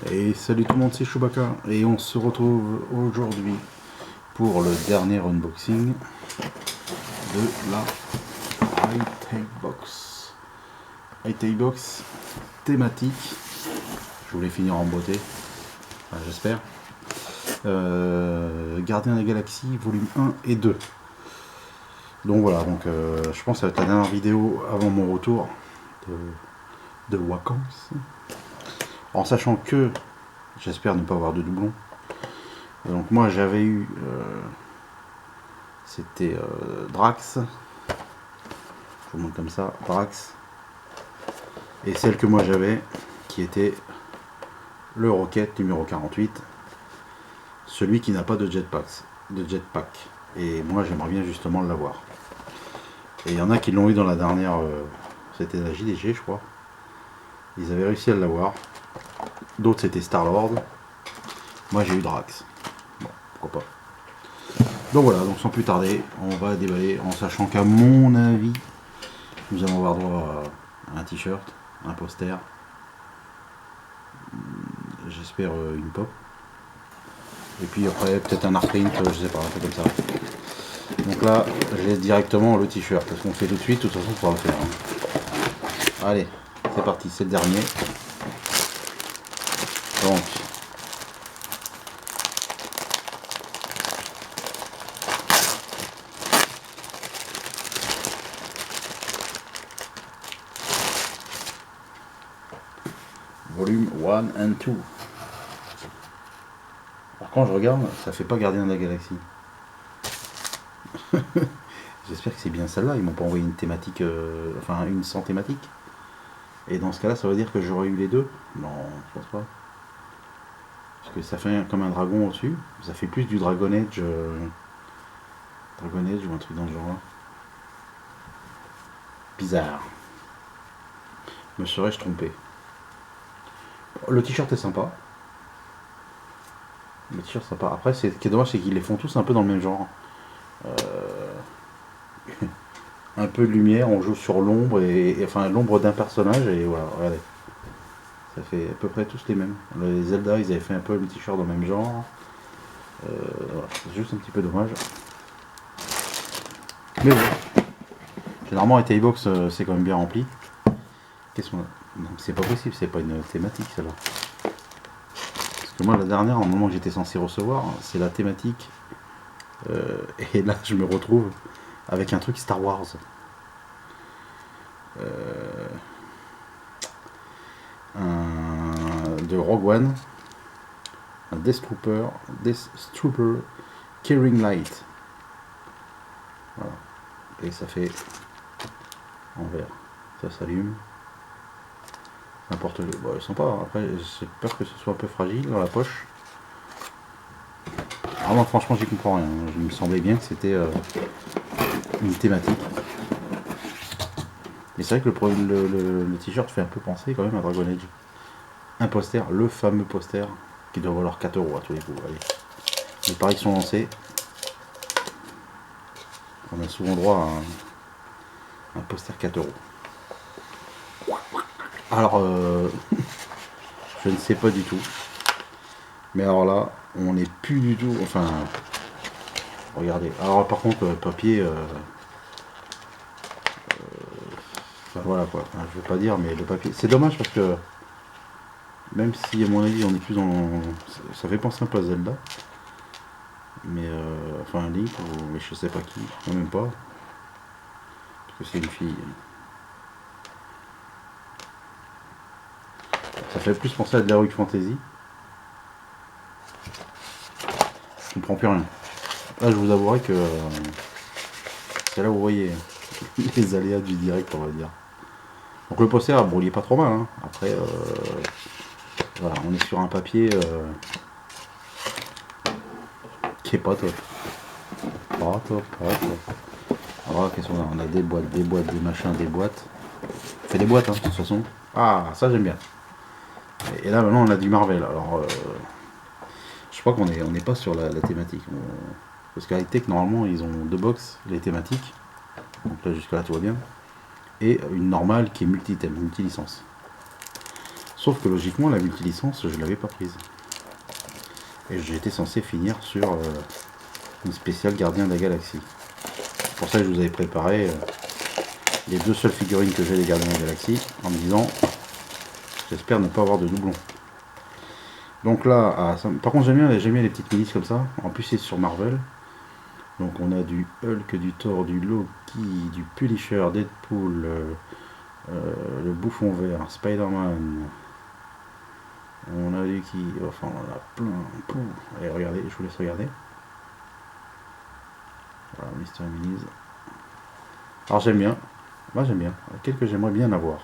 Et salut tout le monde, c'est Chewbacca et on se retrouve aujourd'hui pour le dernier unboxing de la High-Tech Box. High-Tech Box thématique. Je voulais finir en beauté, enfin, j'espère. Gardien de la Galaxie, volume 1 et 2. Donc voilà, je pense que ça va être la dernière vidéo avant mon retour de vacances. En sachant que j'espère ne pas avoir de doublons. Donc moi j'avais eu c'était Drax, je vous montre comme ça, Drax, et celle que moi j'avais qui était le Rocket numéro 48, celui qui n'a pas de jetpack, et moi j'aimerais bien justement l'avoir. Et il y en a qui l'ont eu dans la dernière, c'était la JDG je crois, ils avaient réussi à l'avoir, d'autres c'était Star-Lord, moi j'ai eu Drax, bon pourquoi pas. Donc voilà, donc sans plus tarder, on va déballer en sachant qu'à mon avis, nous allons avoir droit à un t-shirt, un poster, j'espère une pop, et puis après peut-être un art print, je sais pas, un peu comme ça. Donc là, j'ai directement le t-shirt, parce qu'on fait tout de suite, de toute façon, on pourra le faire. Hein. Allez, c'est parti, c'est le dernier. Donc, volume 1 and 2. Alors quand je regarde, ça fait pas Gardien de la Galaxie. J'espère que c'est bien celle-là, ils m'ont pas envoyé une thématique, enfin une sans thématique. Et dans ce cas-là, ça veut dire que j'aurais eu les deux? Non, je pense pas. Parce que ça fait comme un dragon au-dessus. Ça fait plus du Dragon Age, ou un truc dans ce genre-là. Bizarre. Me serais-je trompé? Le t-shirt est sympa. Le t-shirt sympa. Après, ce qui est dommage, c'est qu'ils les font tous un peu dans le même genre. Un peu de lumière, on joue sur l'ombre, et enfin l'ombre d'un personnage, et voilà, regardez. Ça fait à peu près tous les mêmes. Les Zelda, ils avaient fait un peu le t-shirt dans le même genre. Voilà, c'est juste un petit peu dommage. Mais bon, généralement, les box c'est quand même bien rempli. Qu'est-ce qu'on a? Non, c'est pas possible, c'est pas une thématique celle-là. Parce que moi, la dernière, au moment que j'étais censé recevoir, c'est la thématique. Et là, je me retrouve avec un truc Star Wars. De Rogue One, un Death Trooper Carrying Light. Voilà. Et ça fait en vert. Ça s'allume. N'importe quoi. Bon, ils sont pas. Après, j'ai peur que ce soit un peu fragile dans la poche. Alors moi, franchement, j'y comprends rien. Il me semblait bien que c'était une thématique. Mais c'est vrai que le t-shirt fait un peu penser quand même à Dragon Age. Un poster, le fameux poster, qui doit valoir 4 € à tous les coups. Allez. Les paris sont lancés. On a souvent droit à un poster 4 €. Alors, je ne sais pas du tout. Mais alors là, on n'est plus du tout. Enfin, regardez. Alors par contre, papier. Enfin, voilà quoi. Enfin, je veux pas dire, mais le papier. C'est dommage parce que même si à mon avis on est plus dans. Ça fait penser un peu à Zelda. Mais enfin Link, mais je sais pas qui, même pas. Parce que c'est une fille. Ça fait plus penser à de l'Heroic Fantasy. Je comprends plus rien. Là je vous avouerai que c'est là où vous voyez les aléas du direct, on va dire. Donc le poster, bon il est pas trop mal. Hein. Après, voilà, on est sur un papier qui est pas top. Pas top, pas top. Alors qu'est-ce qu'on a? On a des boîtes, des machins, des boîtes. On fait des boîtes, hein, de toute façon. Ah, ça j'aime bien. Et là maintenant on a du Marvel. Alors, je crois qu'on n'est pas sur la thématique. Parce qu'à High-Tech, normalement, ils ont deux box, les thématiques. Donc là, jusque là, tout va bien. Et une normale qui est multi-thème, multi-licence. Sauf que logiquement la multilicence je l'avais pas prise. Et j'étais censé finir sur une spéciale Gardien de la Galaxie. C'est pour ça que je vous avais préparé les 2 seules figurines que j'ai des Gardiens de la Galaxie, en me disant j'espère ne pas avoir de doublons. Donc là, par contre j'aime bien les petites milices comme ça. En plus c'est sur Marvel. Donc on a du Hulk, du Thor, du Loki, du Punisher, Deadpool, le Bouffon Vert, Spider-Man. On a du qui. Enfin on en a plein. Allez regardez, je vous laisse regarder. Voilà, Mister Minis. Alors j'aime bien. Moi j'aime bien. Quelques j'aimerais bien avoir.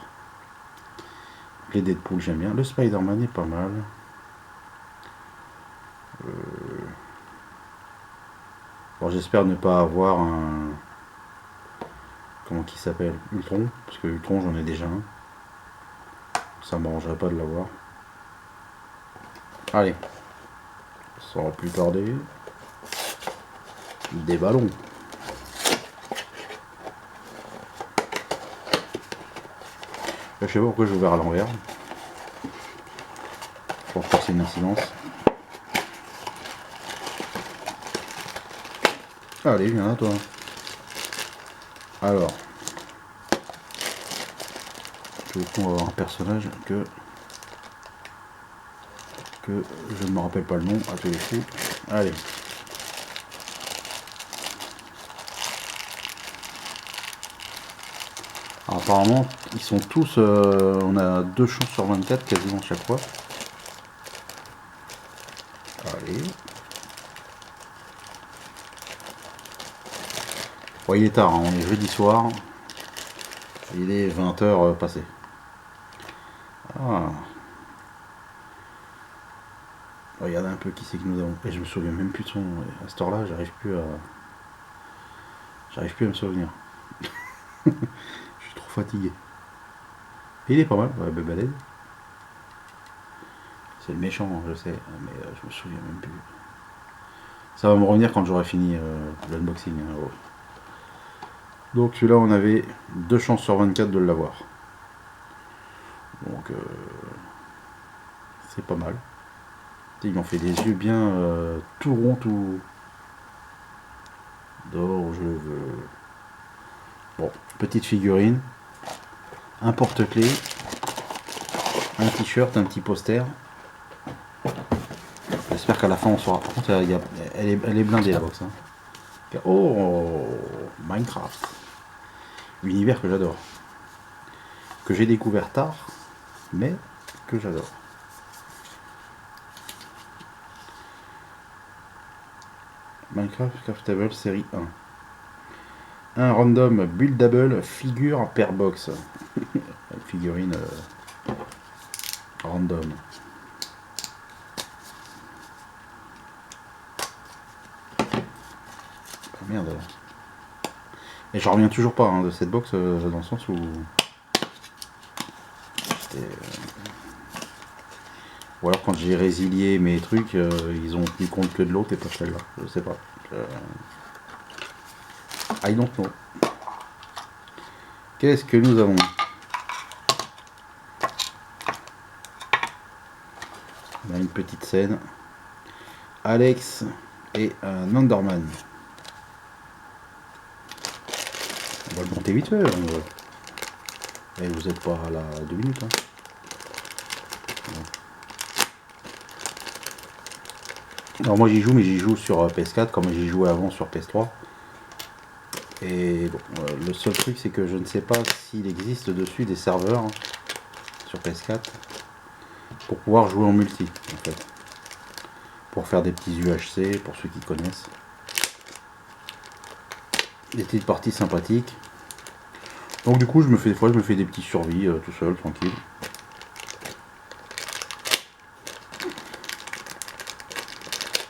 Les Deadpool j'aime bien. Le Spider-Man est pas mal. Bon, j'espère ne pas avoir un. Comment qu'il s'appelle, Ultron. Parce que Ultron j'en ai déjà un. Ça m'arrangerait pas de l'avoir. Allez. Sans plus tarder. Des ballons. Je sais pas pourquoi j'ai ouvert à l'envers. Je pense que c'est une incidence. Allez, viens là toi. Alors. Je vais avoir un personnage que je ne me rappelle pas le nom à tous les coups. Allez. Alors, apparemment, ils sont tous. On a 2 chances sur 24 quasiment chaque fois. Allez. Bon, il est tard, hein, on est jeudi soir. Il est 20h passé. Ah. Regardez un peu qui c'est que nous avons. Et je me souviens même plus de son. À cette heure-là, j'arrive plus à me souvenir. Je suis trop fatigué. Et il est pas mal, ouais, Bebaled. C'est le méchant, je sais, mais je me souviens même plus. Ça va me revenir quand j'aurai fini l'unboxing. Hein, ouais. Donc celui-là, on avait 2 chances sur 24 de l'avoir. Donc c'est pas mal. Ils m'ont fait des yeux bien tout ronds, tout d'or, je veux. Bon, petite figurine, un porte-clés, un t-shirt, un petit poster. J'espère qu'à la fin on saura. Par contre, elle est blindée la box. Hein. Oh, Minecraft. Univers que j'adore. Que j'ai découvert tard, mais que j'adore. Minecraft Craftable série 1. Un random buildable figure per box. Une figurine random. Oh, merde. Et j'en reviens toujours pas hein, de cette box dans le sens où. Ou alors quand j'ai résilié mes trucs, ils ont tenu compte que de l'autre et pas celle-là. Je sais pas. I don't know. Qu'est-ce que nous avons? On a une petite scène. Alex et un Underman. On va le monter vite fait. Et vous êtes pas à la 2 minutes. Hein. Alors moi j'y joue, mais j'y joue sur PS4 comme j'y jouais avant sur PS3. Et bon, le seul truc c'est que je ne sais pas s'il existe dessus des serveurs hein, sur PS4 pour pouvoir jouer en multi en fait. Pour faire des petits UHC pour ceux qui connaissent. Des petites parties sympathiques. Donc du coup je me fais des fois des petits survies tout seul, tranquille.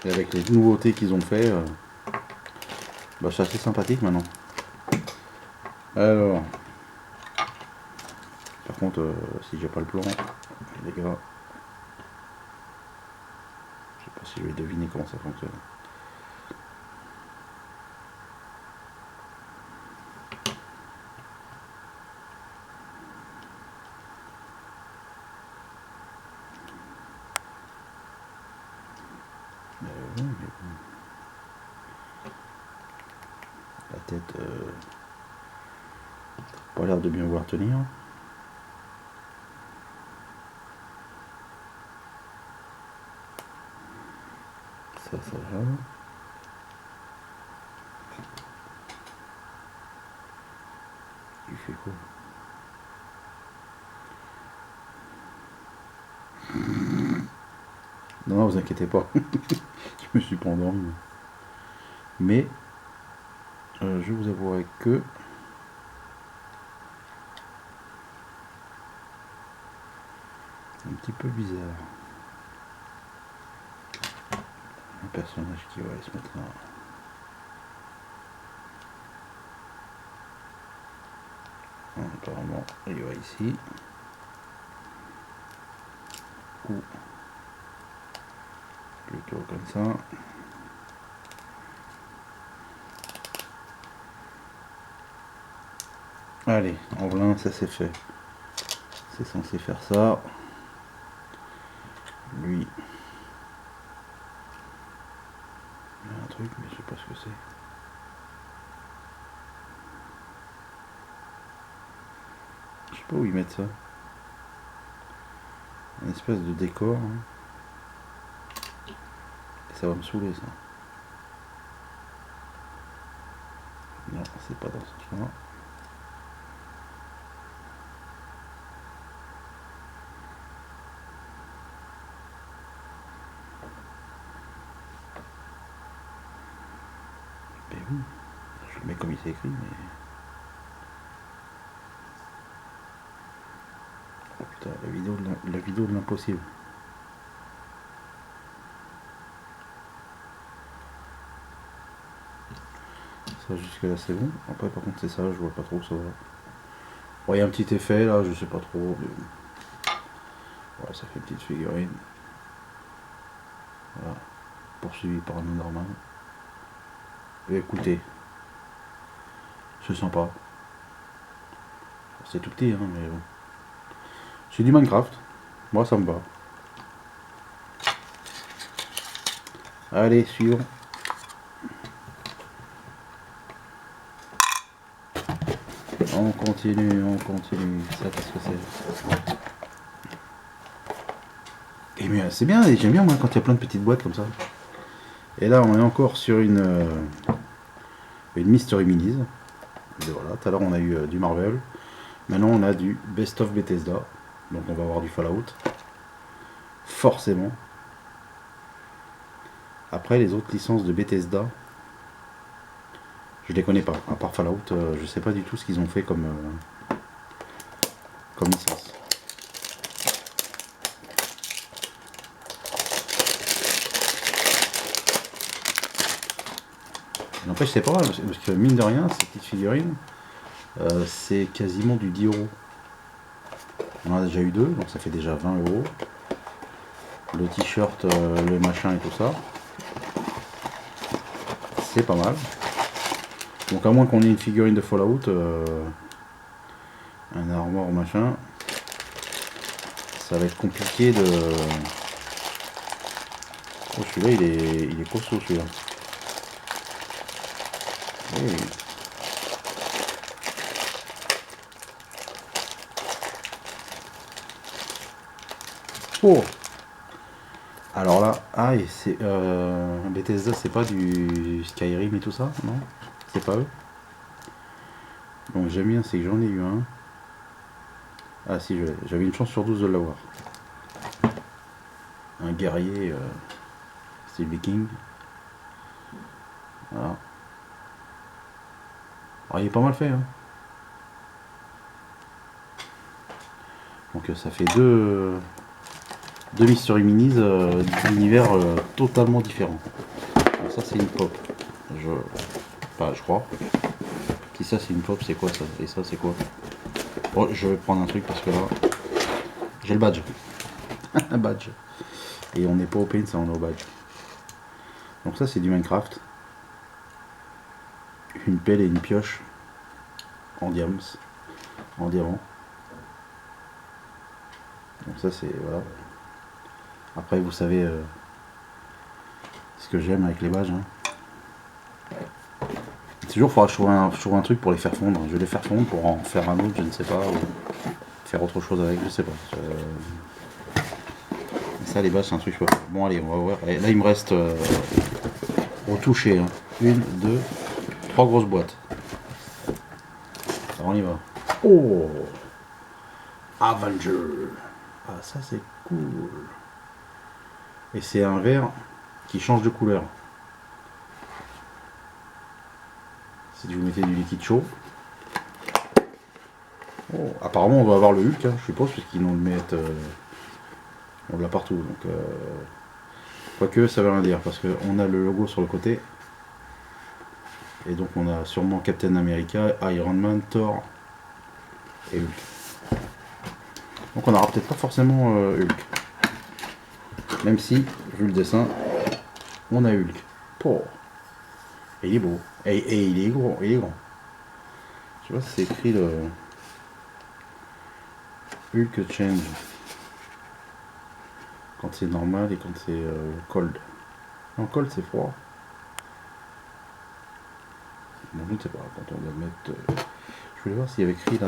Et avec les nouveautés qu'ils ont fait, bah, c'est assez sympathique maintenant. Alors, par contre, si j'ai pas le plan, les gars, je sais pas si je vais deviner comment ça fonctionne. oui, mais bon. La tête pas l'air de bien vouloir tenir. Ça va. Il fait quoi? Non, non, vous inquiétez pas. Je me suis pas endormi. Mais je vous avouerai que un petit peu bizarre. Un personnage qui va aller se mettre là. Apparemment, il va ici. Ou plutôt comme ça. Allez, en blanc, ça c'est fait. C'est censé faire ça. Lui, il y a un truc, mais je sais pas ce que c'est. Je sais pas où ils mettent ça. Un espèce de décor. Hein. Et ça va me saouler ça. Non, c'est pas dans ce sens-là. Ben oui, je le mets comme il s'est écrit, mais... Oh putain, la vidéo de l'impossible. Ça jusque là c'est bon. Après par contre c'est ça, je vois pas trop ça va. Bon, il y a un petit effet là, je sais pas trop. Mais... ouais, ça fait une petite figurine. Voilà. Poursuivi par un normal. Et écoutez, c'est sympa. C'est tout petit hein, mais bon. C'est du Minecraft. Moi ça me va. Allez, suivant. On continue, on continue. Ça, qu'est-ce que c'est? Et mais c'est bien, j'aime bien moi quand il y a plein de petites boîtes comme ça. Et là, on est encore sur une Mystery Minis. Et voilà, tout à l'heure on a eu du Marvel. Maintenant on a du Best of Bethesda. Donc on va avoir du Fallout. Forcément. Après les autres licences de Bethesda, je les connais pas. À part Fallout, je sais pas du tout ce qu'ils ont fait comme licence. N'empêche c'est pas mal, parce que mine de rien, ces petites figurines, c'est quasiment du 10 euros. On en a déjà eu deux, donc ça fait déjà 20 euros. Le t-shirt, le machin et tout ça. C'est pas mal. Donc à moins qu'on ait une figurine de Fallout, un armor machin, ça va être compliqué de... Oh celui-là il est costaud celui-là. Oui. Oh. Alors là, ah c'est Bethesda, c'est pas du Skyrim et tout ça, non? C'est pas eux. Donc j'aime bien, c'est que j'en ai eu un. Ah si, j'avais une chance sur 12 de l'avoir. Un guerrier, c'est viking. Voilà. Alors, il est pas mal fait, hein. Donc ça fait deux Mystery Minis d'univers totalement différents. Alors, ça c'est une pop. Je crois. Si ça c'est une pop, c'est quoi ça? Et ça c'est quoi? Oh, je vais prendre un truc parce que là, j'ai le badge. Un badge. Et on n'est pas au paint, ça on est au badge. Donc ça c'est du Minecraft. Une pelle et une pioche en diamant. Donc ça c'est voilà. Après vous savez ce que j'aime avec les badges. Hein. Toujours, il faudra que je trouve un truc pour les faire fondre. Je vais les faire fondre pour en faire un autre, je ne sais pas. Ou faire autre chose avec, je sais pas. Ça, les badges, c'est un truc que je peux faire. Bon, allez, on va voir. Et là, il me reste au toucher. Hein. 1, 2, 3 grosses boîtes. Alors, on y va. Oh, Avenger. Ah, ça, c'est cool. Et c'est un verre qui change de couleur. Si vous mettez du liquide chaud. Oh, apparemment on va avoir le Hulk, hein, je suppose, puisqu'ils nous le mettent. On l'a partout. Donc, quoique ça veut rien dire, parce qu'on a le logo sur le côté. Et donc on a sûrement Captain America, Iron Man, Thor et Hulk. Donc on n'aura peut-être pas forcément Hulk. Même si, vu le dessin, on a Hulk. Oh. Et il est beau. Et il est gros, il est grand. Tu vois, c'est écrit le Hulk Change. Quand c'est normal et quand c'est cold. Non, cold c'est froid. Bon, je ne sais pas, quand on va mettre... je voulais voir s'il y avait écrit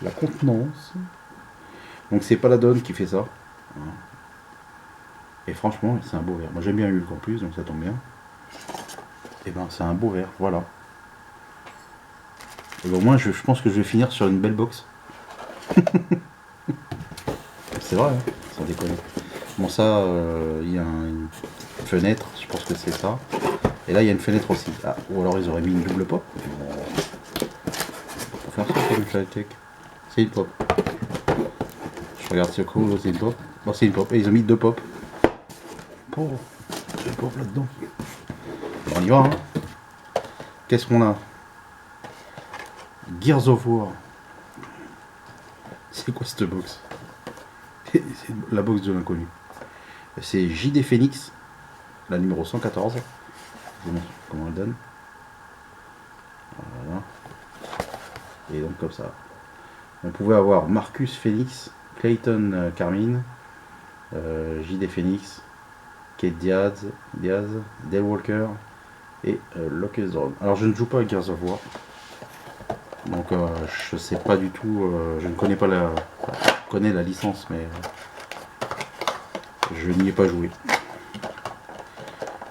la contenance. Donc c'est pas la donne qui fait ça. Et franchement, c'est un beau verre. Moi j'aime bien Hulk en plus, donc ça tombe bien. Et ben c'est un beau verre, voilà. Et ben, au moins je pense que je vais finir sur une belle box. C'est vrai, hein, sans déconner. Bon ça, il y a une fenêtre, je pense que c'est ça. Et là il y a une fenêtre aussi. Ah, ou alors ils auraient mis une double pop. Pour faire ça comme une tech. C'est une pop. Je regarde si cool, c'est une pop. Bon c'est une pop. Et ils ont mis 2 pop. Oh, 2 pop là-dedans. On y va, hein. Qu'est-ce qu'on a? Gears of War. C'est quoi cette box? C'est la box de l'inconnu. C'est JD Phoenix, la numéro 114. Je vous montre comment elle donne. Voilà. Et donc comme ça. On pouvait avoir Marcus Phoenix, Clayton Carmine, JD Phoenix, Kate Diaz, Dale Walker et Locust Drone. Alors je ne joue pas à Gears of War. Donc je sais pas du tout, je ne connais pas je connais la licence mais je n'y ai pas joué.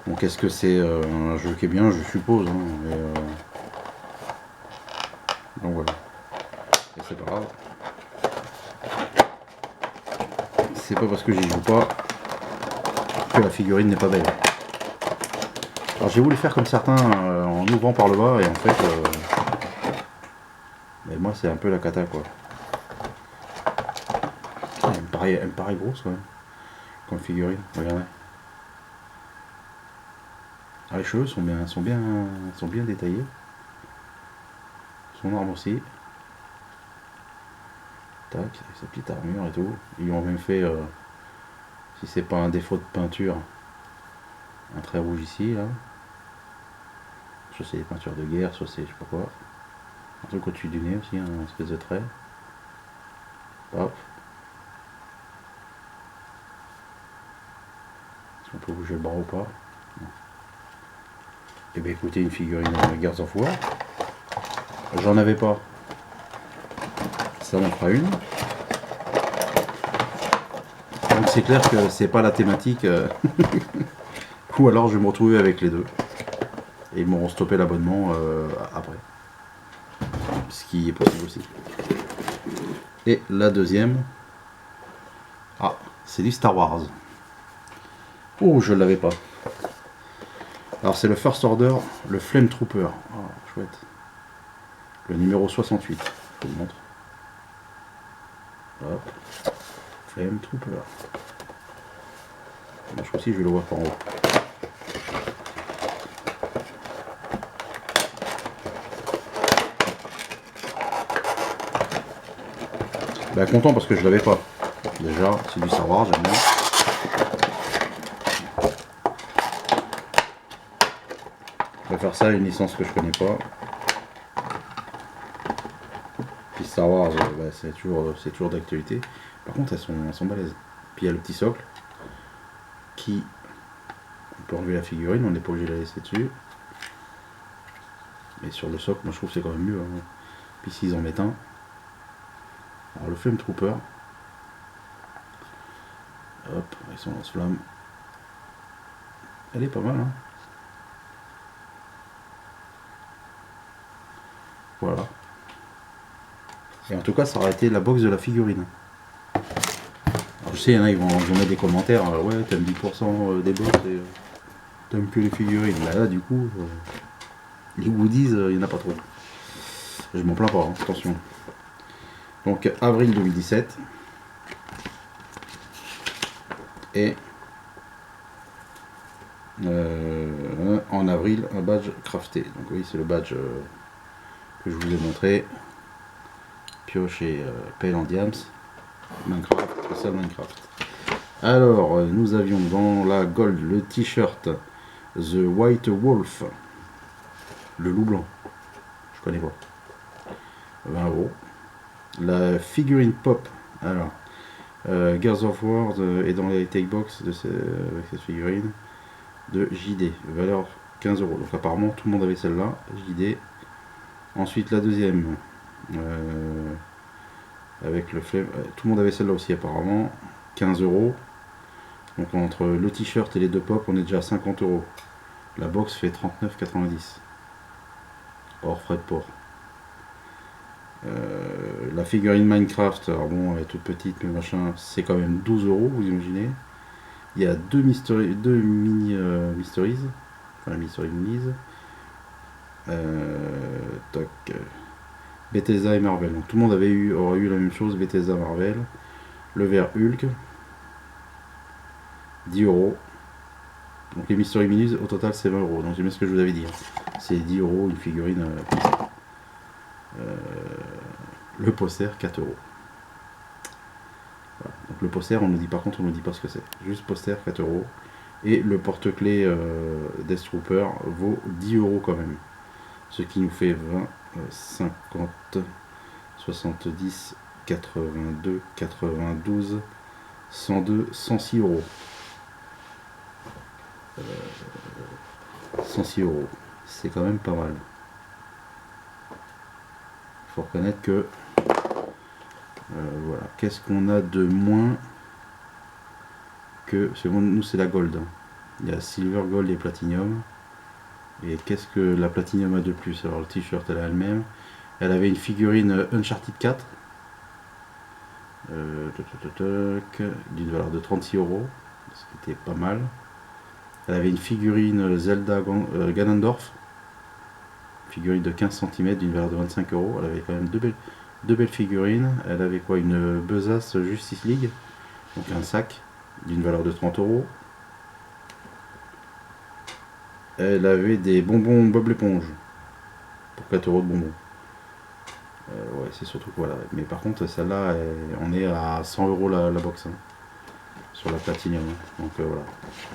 Donc est-ce que c'est un jeu qui est bien, je suppose, hein, mais, donc voilà. Et c'est pas grave. C'est pas parce que j'y joue pas que la figurine n'est pas belle. Alors j'ai voulu faire comme certains en ouvrant par le bas et en fait mais moi c'est un peu la cata quoi. Elle me paraît grosse quand même. Comme figurine, regardez. Ah, les cheveux sont bien détaillés. Son arme aussi. Tac, avec sa petite armure et tout. Ils ont même fait, si c'est pas un défaut de peinture, un trait rouge ici là. Soit c'est des peintures de guerre, soit c'est je sais pas quoi. Un truc au-dessus du nez aussi, un espèce de trait. Hop. Est-ce qu'on peut bouger le bras ou pas? Et bien écoutez, une figurine Gears of War. J'en avais pas. Ça m'en fera une. Donc c'est clair que c'est pas la thématique. Ou alors je vais me retrouver avec les deux. Et ils m'auront stoppé l'abonnement après. Ce qui est possible aussi. Et la deuxième. Ah, c'est du Star Wars. Oh, je l'avais pas. Alors c'est le First Order, le Flame Trooper. Oh, chouette. Le numéro 68. Je vous le montre. Hop. Flame Trooper. Je crois aussi je vais le voir par en haut. Bah content parce que je l'avais pas. Déjà, c'est du Star Wars, j'aime bien. Je vais faire ça, une licence que je connais pas. Puis Star Wars, bah, c'est toujours d'actualité. Par contre, elles sont balèzes. Puis il y a le petit socle qui on peut enlever la figurine, on n'est pas obligé de la laisser dessus. Mais sur le socle, moi je trouve que c'est quand même mieux. Hein. Puis s'ils en mettent un. Alors le Flame Trooper. Hop, avec son lance-flamme. Elle est pas mal, hein. Voilà. Et en tout cas, ça aurait été la box de la figurine. Alors, je sais, il y en a, ils vont mettre des commentaires. Ouais, t'aimes 10% des box et t'aimes que les figurines. Là, du coup, les goodies, il n'y en a pas trop. Je m'en plains pas, hein, attention. Donc, avril 2017. Et en avril, un badge crafté. Donc, oui, c'est le badge que je vous ai montré. Pioche et pelle en diams. Minecraft, spécial Minecraft. Alors, nous avions dans la gold le t-shirt The White Wolf, le loup blanc, je connais pas, 20 €. La figurine pop, alors, Gears of War est dans les take box avec cette figurine de JD, valeur 15 €. Donc apparemment tout le monde avait celle-là, JD. Ensuite la deuxième, avec le flemme, tout le monde avait celle-là aussi apparemment, 15 €. Donc entre le t-shirt et les deux pop, on est déjà à 50 €. La box fait 39,90 hors frais de port. La figurine Minecraft, alors bon, elle est toute petite, mais machin, c'est quand même 12 €, vous imaginez. Il y a deux mini mysteries, enfin mystery minis. Toc. Bethesda et Marvel. Donc tout le monde aurait eu la même chose, Bethesda, Marvel. Le vert Hulk, 10 €. Donc les Mystery Minis au total c'est 20 €. Donc c'est bien ce que je vous avais dit. C'est 10 € une figurine. Le poster 4 €. Voilà. Donc le poster on nous dit, par contre on nous dit pas ce que c'est. Juste poster 4 €. Et le porte-clés Death Trooper vaut 10 € quand même. Ce qui nous fait 20, 50, 70, 82, 92, 102, 106 €. 106 €. C'est quand même pas mal. Faut reconnaître que voilà. Qu'est-ce qu'on a de moins que nous c'est la gold. Il y a silver, gold et platinum. Et qu'est-ce que la platinum a de plus? Alors le t-shirt elle a elle-même. Elle avait une figurine Uncharted 4 d'une valeur de 36 €, ce qui était pas mal. Elle avait une figurine Zelda Ganondorf, figurine de 15 cm d'une valeur de 25 €. Elle avait quand même deux belles figurines. Elle avait quoi? Une besace Justice League, donc un sac d'une valeur de 30 €. Elle avait des bonbons Bob l'éponge pour 4 € de bonbons. Ouais, c'est surtout que voilà. Mais par contre, celle-là, on est à 100 € la box, hein, sur la platinum. Donc voilà.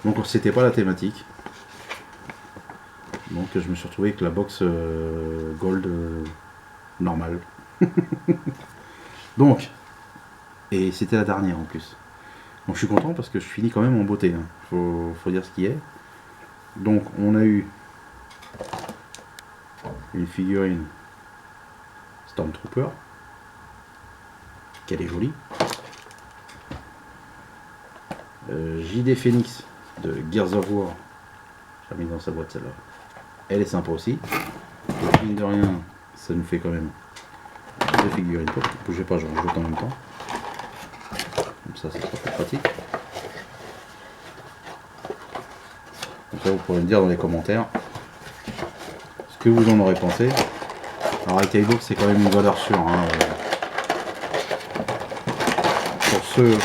Donc c'était pas la thématique. Donc je me suis retrouvé avec la box gold normale. Donc, et c'était la dernière en plus. Donc je suis content parce que je finis quand même en beauté. Hein. Faut dire ce qui est. Donc on a eu une figurine Stormtrooper, qu'elle est jolie. JD Phoenix de Gears of War, j'ai mis dans sa boîte celle-là. Elle est sympa aussi. Et mine de rien, ça nous fait quand même deux figurines pop. Bougez pas, j'en rajoute en même temps. Comme ça, ça sera plus pratique. Comme ça, vous pourrez me dire dans les commentaires ce que vous en aurez pensé. Alors, Retail Box, c'est quand même une valeur sûre. Hein. Pour ceux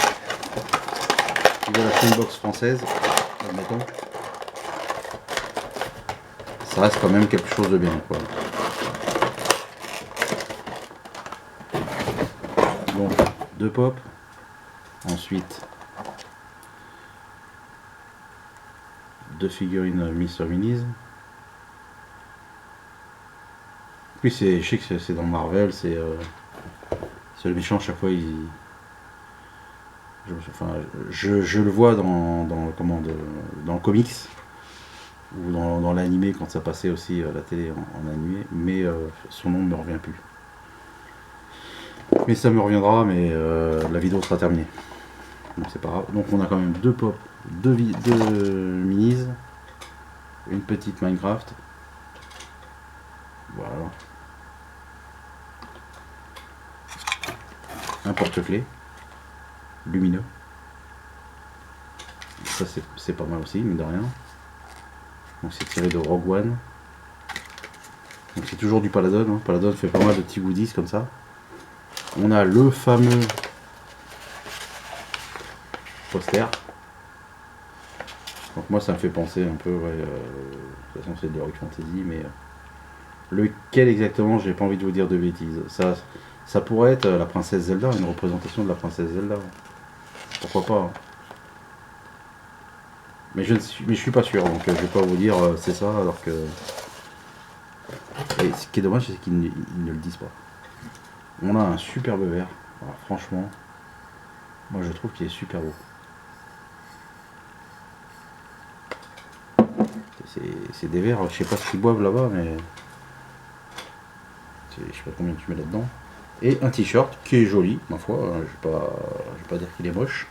qui veulent acheter une box française, admettons, ça reste quand même quelque chose de bien, quoi. Donc, deux pop. Ensuite, deux figurines Mr. Minis. Puis je sais que c'est dans Marvel, c'est le méchant, à chaque fois je le vois dans le comics, ou dans l'animé quand ça passait aussi à la télé en animé, mais son nom ne me revient plus. Mais ça me reviendra, mais la vidéo sera terminée. Donc c'est pas grave. Donc on a quand même deux pop, deux minis, une petite Minecraft. Voilà. Un porte-clés lumineux. Ça c'est pas mal aussi, mais de rien. Donc c'est tiré de Rogue One. Donc c'est toujours du Paladin. Hein. Paladin fait pas mal de petits goodies comme ça. On a le fameux poster. Donc moi ça me fait penser un peu, ouais, de toute façon c'est de l'Heroic Fantasy, mais lequel exactement, j'ai pas envie de vous dire de bêtises. Ça pourrait être la princesse Zelda, une représentation de la princesse Zelda. Pourquoi pas. Hein. Mais je suis pas sûr, donc je vais pas vous dire c'est ça, alors que... Et ce qui est dommage, c'est qu'ils ne le disent pas. On a un superbe verre. Alors, franchement, moi je trouve qu'il est super beau. C'est des verres, je sais pas ce qu'ils boivent là-bas, mais... Je sais pas combien tu mets là-dedans. Et un t-shirt qui est joli, ma foi, je vais pas dire qu'il est moche.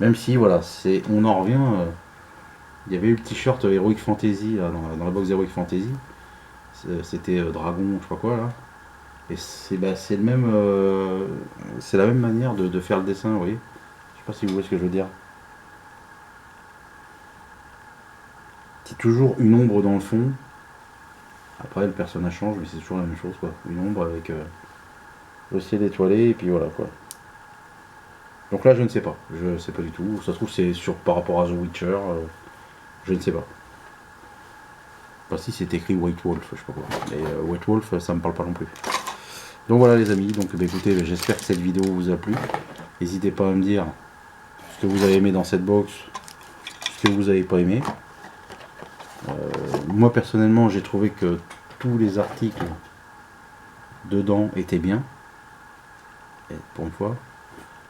Même si, voilà, on en revient... il y avait eu le t-shirt Heroic Fantasy, là, dans la box Heroic Fantasy. C'était Dragon, je sais pas quoi, là. Et c'est le même... c'est la même manière de faire le dessin, vous voyez. Je sais pas si vous voyez ce que je veux dire. C'est toujours une ombre dans le fond. Après, le personnage change, mais c'est toujours la même chose, quoi. Une ombre avec le ciel étoilé, et puis voilà, quoi. Donc là, je ne sais pas. Je sais pas du tout. Ça se trouve, c'est par rapport à The Witcher. Je ne sais pas. Enfin, si c'est écrit White Wolf, je sais pas quoi. Mais White Wolf, ça me parle pas non plus. Donc voilà, les amis. Donc bah, écoutez, j'espère que cette vidéo vous a plu. N'hésitez pas à me dire ce que vous avez aimé dans cette box, ce que vous n'avez pas aimé. Moi, personnellement, j'ai trouvé que tous les articles dedans étaient bien. Et pour une fois.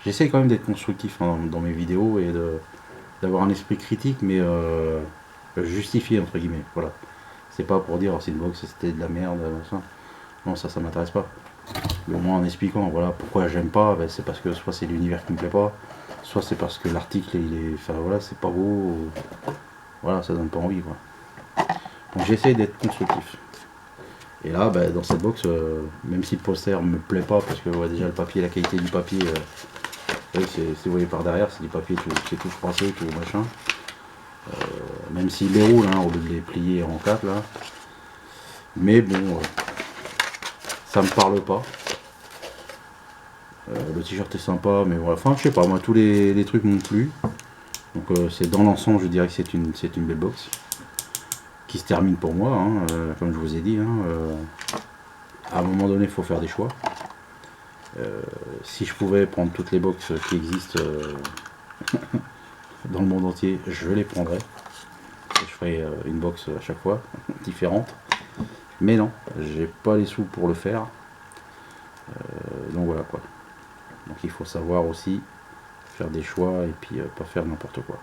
J'essaie quand même d'être constructif hein, dans mes vidéos et d'avoir un esprit critique, mais justifié entre guillemets. Voilà. C'est pas pour dire oh, c'est une box, c'était de la merde, machin. Non, ça m'intéresse pas. Mais au moins en expliquant, voilà, pourquoi j'aime pas, ben, c'est parce que soit c'est l'univers qui me plaît pas, soit c'est parce que l'article il est. Enfin voilà, c'est pas beau. Voilà, ça donne pas envie quoi. Donc j'essaie d'être constructif. Et là, ben, dans cette box, même si le poster me plaît pas, parce que ouais, déjà le papier, la qualité du papier. Si vous voyez par derrière, c'est du papier, c'est tout froissé, tout machin. Même s'il déroule, hein, au lieu de les plier en 4 là. Mais bon, ça me parle pas. Le t-shirt est sympa, mais voilà. Enfin, je sais pas, moi tous les trucs m'ont plu. Donc c'est dans l'ensemble, je dirais que c'est une belle box. Qui se termine pour moi, hein, comme je vous ai dit. Hein, à un moment donné, il faut faire des choix. Si je pouvais prendre toutes les box qui existent dans le monde entier, je les prendrais. Je ferais une box à chaque fois, différente. Mais non, j'ai pas les sous pour le faire. Donc voilà quoi. Donc il faut savoir aussi faire des choix et puis pas faire n'importe quoi.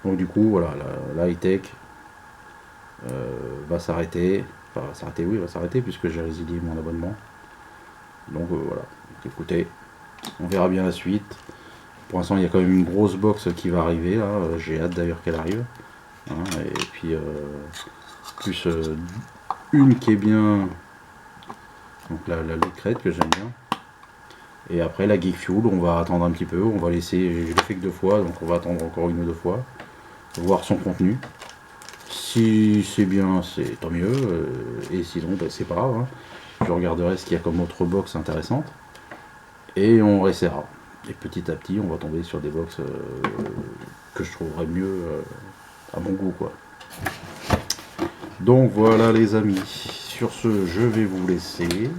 Donc du coup, voilà, la high-tech va s'arrêter. Enfin, va s'arrêter puisque j'ai résilié mon abonnement. Donc voilà. Donc, écoutez, on verra bien la suite. Pour l'instant, il y a quand même une grosse box qui va arriver. Là, j'ai hâte d'ailleurs qu'elle arrive. Hein, et puis plus une qui est bien. Donc la Loot Crate que j'aime bien. Et après la Geek Fuel, on va attendre un petit peu. On va laisser. Je l'ai fait que 2 fois, donc on va attendre encore une ou 2 fois. Voir son contenu. Si c'est bien, c'est tant mieux. Et sinon, ben, c'est pas grave. Hein. Je regarderai ce qu'il y a comme autre box intéressante. Et on essaiera. Et petit à petit, on va tomber sur des box que je trouverais mieux à mon goût, quoi. Donc voilà les amis. Sur ce, je vais vous laisser.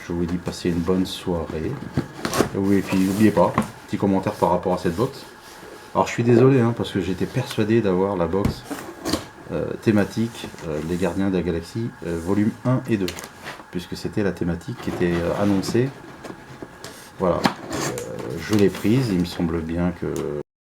Je vous dis passer une bonne soirée. Et puis n'oubliez pas, petit commentaire par rapport à cette box. Alors je suis désolé hein, parce que j'étais persuadé d'avoir la box thématique Les Gardiens de la Galaxie volume 1 et 2. Puisque c'était la thématique qui était annoncée. Voilà. Je l'ai prise, il me semble bien que